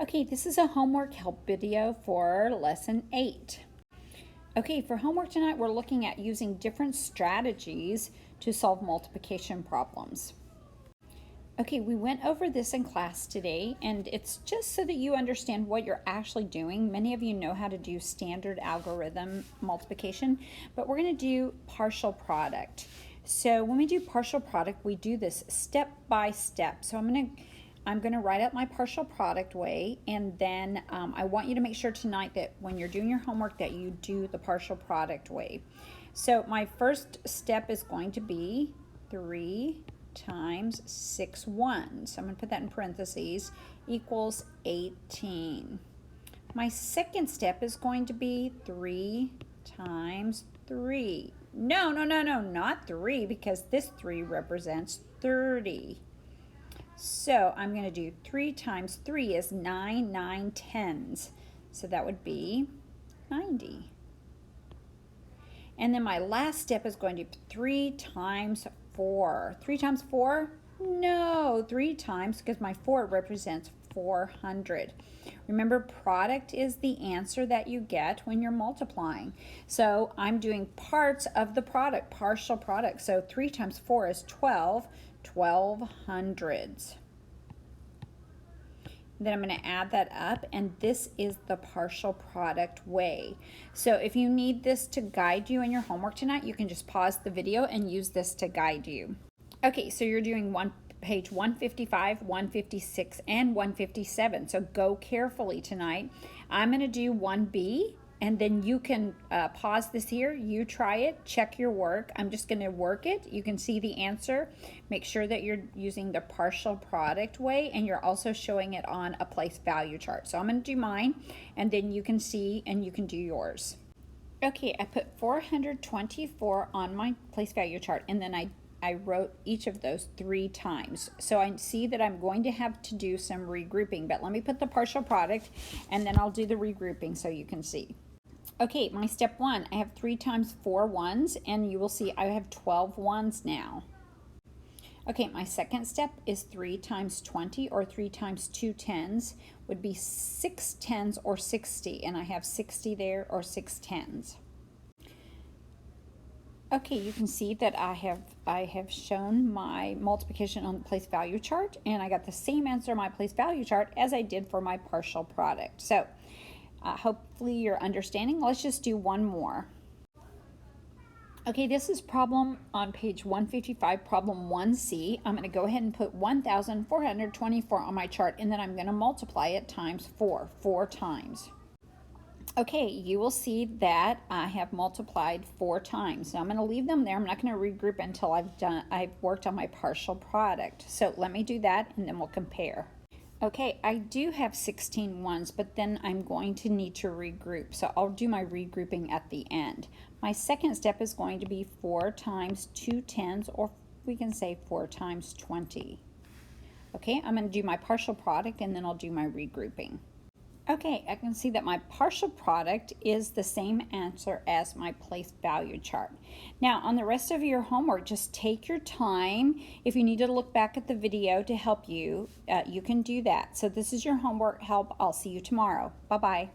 Okay, this is a homework help video for lesson 8. Okay, for homework tonight, we're looking at using different strategies to solve multiplication problems. Okay, we went over this in class today, and it's just so that you understand what you're actually doing. Many of you know how to do standard algorithm multiplication, but we're going to do partial product. So when we do partial product, we do this step by step. So I'm going to write out my partial product way, and then I want you to make sure tonight that when you're doing your homework that you do the partial product way. So my first step is going to be 3 times 6 ones. So I'm going to put that in parentheses, equals 18. My second step is going to be 3 times 3. No, not 3, because this 3 represents 30. So I'm going to do 3 times 3 is 9 9/10s. So that would be 90. And then my last step is going to be 3 times 4. 3 times 4? No, 3 times, because my 4 represents 400. Remember, product is the answer that you get when you're multiplying. So I'm doing parts of the product, partial product. So 3 times 4 is 12, 1200s. Then I'm going to add that up, and this is the partial product way. So if you need this to guide you in your homework tonight, you can just pause the video and use this to guide you. Okay, so you're doing page 155, 156, and 157. So go carefully tonight. I'm going to do 1B, and then you can pause this here. You try it, check your work. I'm just going to work it. You can see the answer. Make sure that you're using the partial product way, and you're also showing it on a place value chart. So I'm going to do mine, and then you can see and you can do yours. Okay, I put 424 on my place value chart, and then I wrote each of those 3 times. So I see that I'm going to have to do some regrouping, but let me put the partial product, and then I'll do the regrouping so you can see. Okay, my step 1, I have 3 times 4 ones, and you will see I have 12 ones now. Okay, my second step is 3 times 20, or 3 times 2 10s, would be 6 10s or 60, and I have 60 there, or 6 10s. Okay, you can see that I have shown my multiplication on the place value chart, and I got the same answer on my place value chart as I did for my partial product. So hopefully you're understanding. Let's just do one more. Okay, this is problem on page 155, problem 1C. I'm going to go ahead and put 1,424 on my chart, and then I'm going to multiply it times 4 times. Okay, you will see that I have multiplied 4 times. Now I'm going to leave them there. I'm not going to regroup until I've worked on my partial product. So let me do that, and then we'll compare. Okay, I do have 16 ones, but then I'm going to need to regroup. So I'll do my regrouping at the end. My second step is going to be 4 times 2 10s, or we can say 4 times 20. Okay, I'm going to do my partial product, and then I'll do my regrouping. Okay, I can see that my partial product is the same answer as my place value chart. Now, on the rest of your homework, just take your time. If you need to look back at the video to help you, you can do that. So this is your homework help. I'll see you tomorrow. Bye-bye.